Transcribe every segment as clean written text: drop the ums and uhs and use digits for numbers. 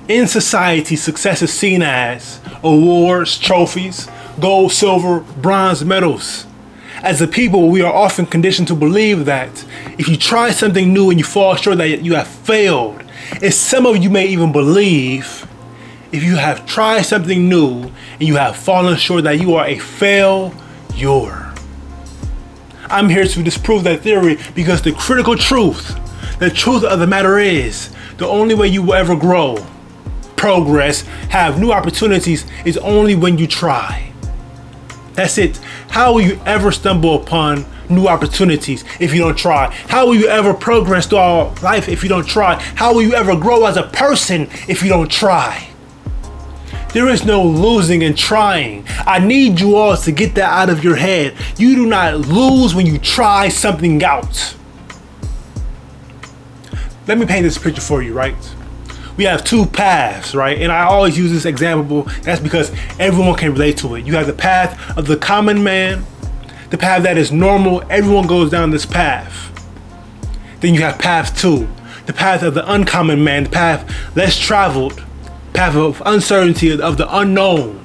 In society, success is seen as awards, trophies, gold, silver, bronze medals. As a people, we are often conditioned to believe that if you try something new and you fall short, that you have failed. And some of you may even believe if you have tried something new and you have fallen short, that you are a failure. I'm here to disprove that theory because the truth of the matter is, the only way you will ever grow, progress, have new opportunities is only when you try. That's it. How will you ever stumble upon new opportunities if you don't try? How will you ever progress throughout life if you don't try? How will you ever grow as a person if you don't try? There is no losing in trying. I need you all to get that out of your head. You do not lose when you try something out. Let me paint this picture for you, right? We have two paths, right? And I always use this example. That's because everyone can relate to it. You have the path of the common man, the path that is normal. Everyone goes down this path. Then you have path two, the path of the uncommon man, the path less traveled, path of uncertainty, of the unknown.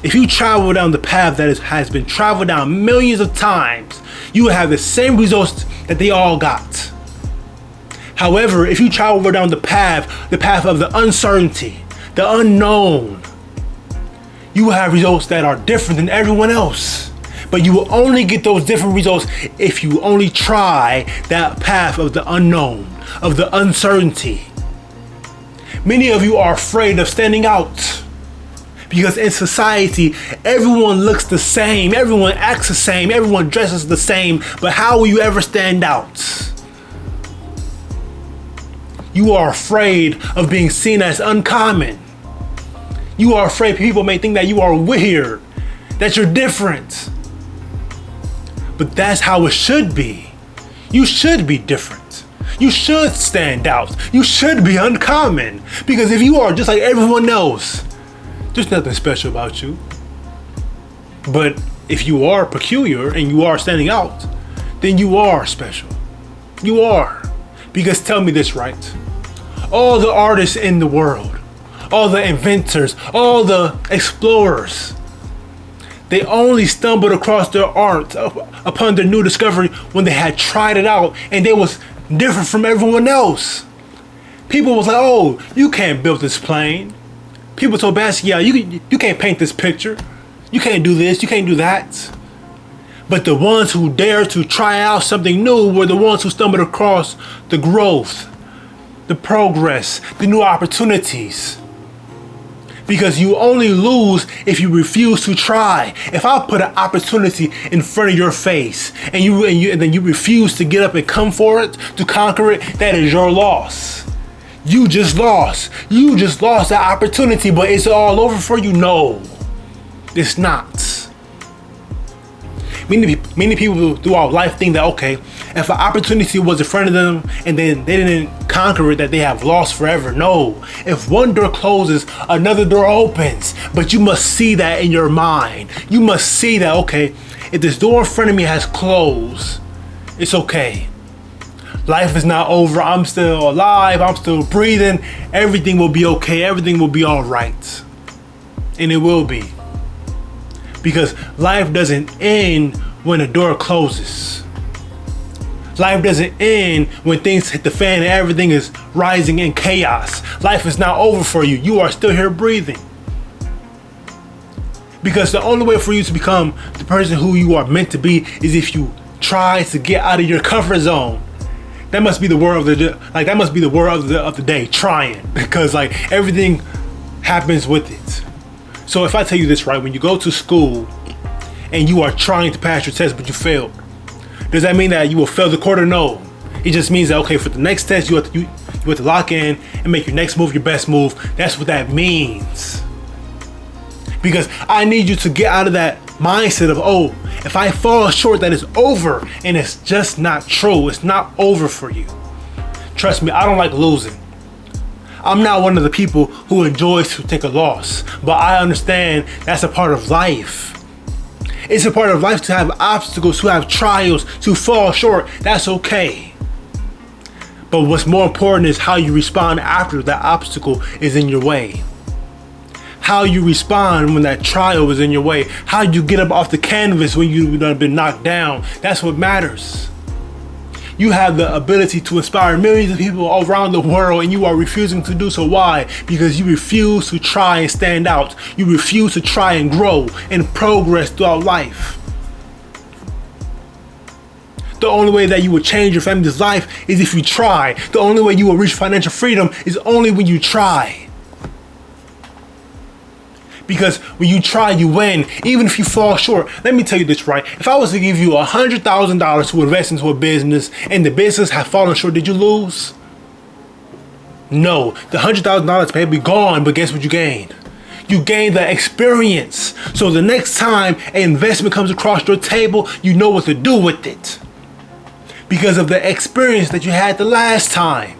If you travel down the path that has been traveled down millions of times, you will have the same results that they all got. However, if you travel down the path of the uncertainty, the unknown, you will have results that are different than everyone else. But you will only get those different results if you only try that path of the unknown, of the uncertainty. Many of you are afraid of standing out because in society, everyone looks the same, everyone acts the same, everyone dresses the same, but how will you ever stand out? You are afraid of being seen as uncommon. You are afraid people may think that you are weird, that you're different. But that's how it should be. You should be different. You should stand out. You should be uncommon. Because if you are just like everyone else, there's nothing special about you. But if you are peculiar and you are standing out, then you are special. You are. Because tell me this, right? All the artists in the world, all the inventors, all the explorers, they only stumbled across their art upon their new discovery when they had tried it out and they was different from everyone else. People was like, oh, you can't build this plane. People told Basquiat, you can't paint this picture. You can't do this, you can't do that. But the ones who dared to try out something new were the ones who stumbled across the growth, the progress, the new opportunities. Because you only lose if you refuse to try. If I put an opportunity in front of your face and then you refuse to get up and come for it, to conquer it, that is your loss. You just lost. You just lost that opportunity, but it's all over for you? No, it's not. Many people throughout life think that, okay, if an opportunity was in front of them and then they didn't conquer it, that they have lost forever. No, if one door closes, another door opens. But you must see that in your mind. You must see that, okay, if this door in front of me has closed, it's okay. Life is not over. I'm still alive. I'm still breathing. Everything will be okay. Everything will be all right. And it will be. Because life doesn't end when a door closes. Life doesn't end when things hit the fan and everything is rising in chaos. Life is not over for you. You are still here breathing. Because the only way for you to become the person who you are meant to be is if you try to get out of your comfort zone. That must be the word of the day, trying. Because like everything happens with it. So if I tell you this, right, when you go to school and you are trying to pass your test but you failed, does that mean that you will fail the quarter? No. It just means that, okay, for the next test you have to lock in and make your next move your best move. That's what that means. Because I need you to get out of that mindset of, oh, if I fall short, that it's over. And it's just not true. It's not over for you. Trust me, I don't like losing. I'm not one of the people who enjoys to take a loss, but I understand that's a part of life. It's a part of life to have obstacles, to have trials, to fall short. That's okay. But what's more important is how you respond after that obstacle is in your way. How you respond when that trial is in your way. How you get up off the canvas when you've been knocked down. That's what matters. You have the ability to inspire millions of people all around the world, and you are refusing to do so. Why? Because you refuse to try and stand out. You refuse to try and grow and progress throughout life. The only way that you will change your family's life is if you try. The only way you will reach financial freedom is only when you try. Because when you try, you win, even if you fall short. Let me tell you this, right? If I was to give you $100,000 to invest into a business and the business had fallen short, did you lose? No, the $100,000 may be gone, but guess what you gained? You gain the experience. So the next time an investment comes across your table, you know what to do with it. Because of the experience that you had the last time.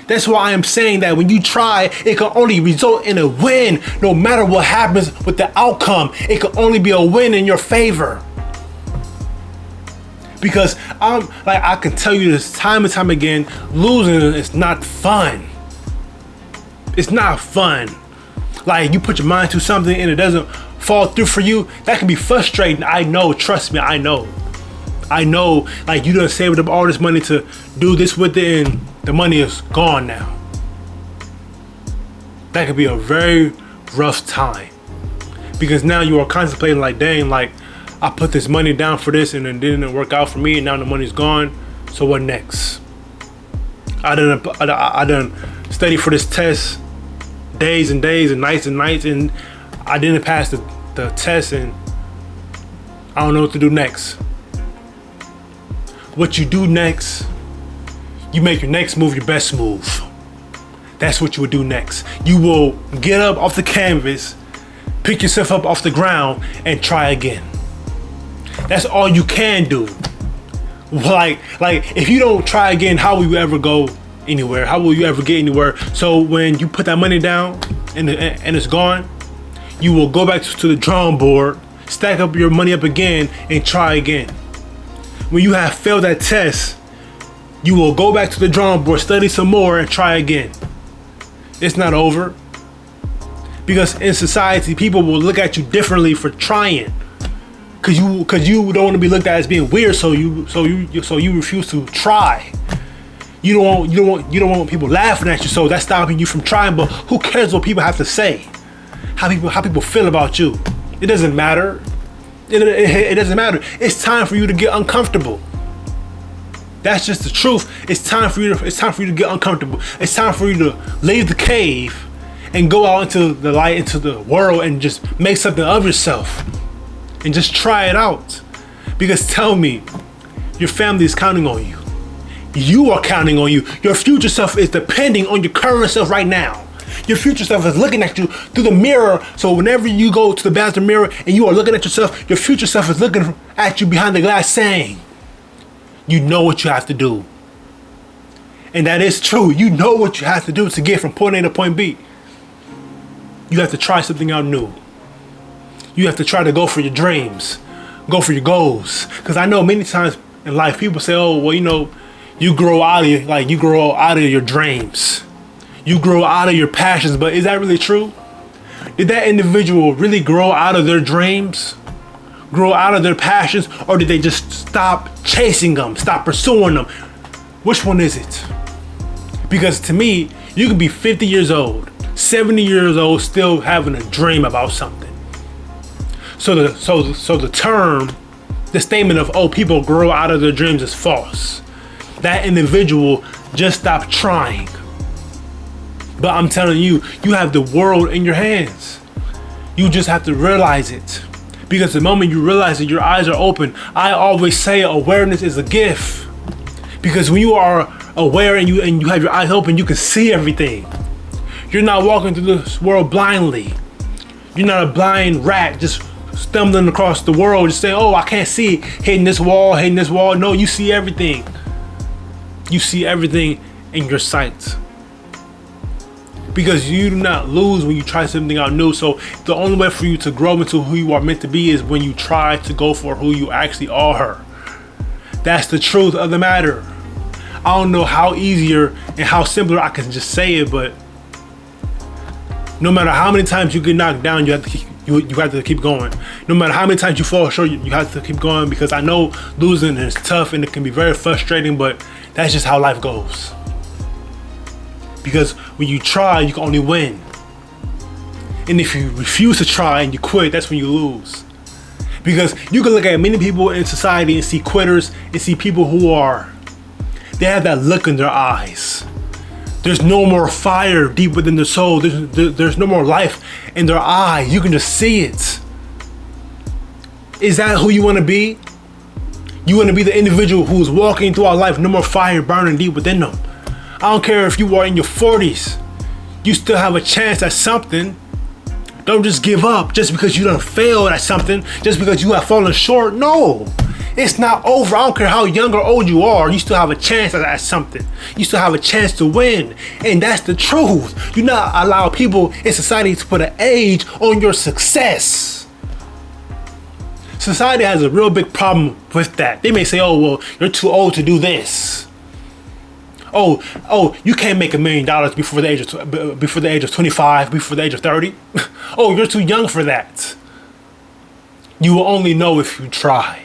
That's why I am saying that when you try, it can only result in a win. No matter what happens with the outcome, it can only be a win in your favor. Because I can tell you this time and time again, losing is not fun. It's not fun. Like, you put your mind to something and it doesn't fall through for you, that can be frustrating. I know, trust me, I know. Like, you done saved up all this money to do this with it and the money is gone now. That could be a very rough time. Because now you are contemplating like, dang, like, I put this money down for this and it didn't work out for me and now the money's gone. So what next? I done study for this test days and days and nights and I didn't pass the test and I don't know what to do next. What you do next, you make your next move your best move. That's what you would do next. You will get up off the canvas, pick yourself up off the ground, and try again. That's all you can do. Like if you don't try again, how will you ever go anywhere? How will you ever get anywhere? So when you put that money down and it's gone, you will go back to the drawing board, stack up your money up again, and try again. When you have failed that test, you will go back to the drawing board, study some more, and try again. It's not over. Because in society, people will look at you differently for trying. Cause you don't want to be looked at as being weird, so you refuse to try. You don't want people laughing at you, so that's stopping you from trying. But who cares what people have to say? How people feel about you? It doesn't matter. It doesn't matter. It's time for you to get uncomfortable. That's just the truth. It's time for you to get uncomfortable. It's time for you to leave the cave and go out into the light, into the world, and just make something of yourself. And just try it out. Because tell me, your family is counting on you. You are counting on you. Your future self is depending on your current self right now. Your future self is looking at you through the mirror. So whenever you go to the bathroom mirror and you are looking at yourself, your future self is looking at you behind the glass saying, you know what you have to do. And that is true. You know what you have to do to get from point A to point B. You have to try something out new. You have to try to go for your dreams. Go for your goals. Because I know many times in life people say, oh, well, you grow out of your dreams. You grow out of your passions, but is that really true? Did that individual really grow out of their dreams? Grow out of their passions? Or did they just stop chasing them, stop pursuing them? Which one is it? Because to me, you can be 50 years old, 70 years old, still having a dream about something. So the statement of, oh, people grow out of their dreams is false. That individual just stopped trying. But I'm telling you, you have the world in your hands. You just have to realize it. Because the moment you realize that your eyes are open, I always say awareness is a gift. Because when you are aware and you have your eyes open, you can see everything. You're not walking through this world blindly. You're not a blind rat just stumbling across the world, just saying, oh, I can't see, hitting this wall. No, you see everything. You see everything in your sight. Because you do not lose when you try something out new. So the only way for you to grow into who you are meant to be is when you try to go for who you actually are. That's the truth of the matter. I don't know how easier and how simpler I can just say it, but no matter how many times you get knocked down, you have to keep going. No matter how many times you fall short, you have to keep going, because I know losing is tough and it can be very frustrating, but that's just how life goes. Because when you try, you can only win. And if you refuse to try and you quit, that's when you lose. Because you can look at many people in society and see quitters and see people who they have that look in their eyes. There's no more fire deep within their soul. There's no more life in their eyes. You can just see it. Is that who you want to be? You want to be the individual who's walking through our life, no more fire burning deep within them. I don't care if you are in your 40s. You still have a chance at something. Don't just give up just because you done failed at something, just because you have fallen short. No, it's not over. I don't care how young or old you are, you still have a chance at something. You still have a chance to win. And that's the truth. Do not allow people in society to put an age on your success. Society has a real big problem with that. They may say, oh, well, you're too old to do this. Oh, you can't make $1 million before the age of 25, before the age of 30. Oh, you're too young for that. You will only know if you try.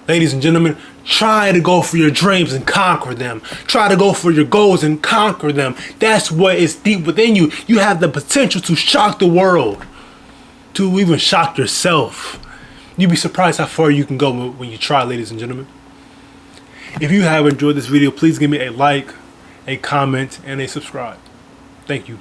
Ladies and gentlemen, try to go for your dreams and conquer them. Try to go for your goals and conquer them. That's what is deep within you. You have the potential to shock the world, to even shock yourself. You'd be surprised how far you can go when you try, ladies and gentlemen. If you have enjoyed this video, please give me a like, a comment, and a subscribe. Thank you.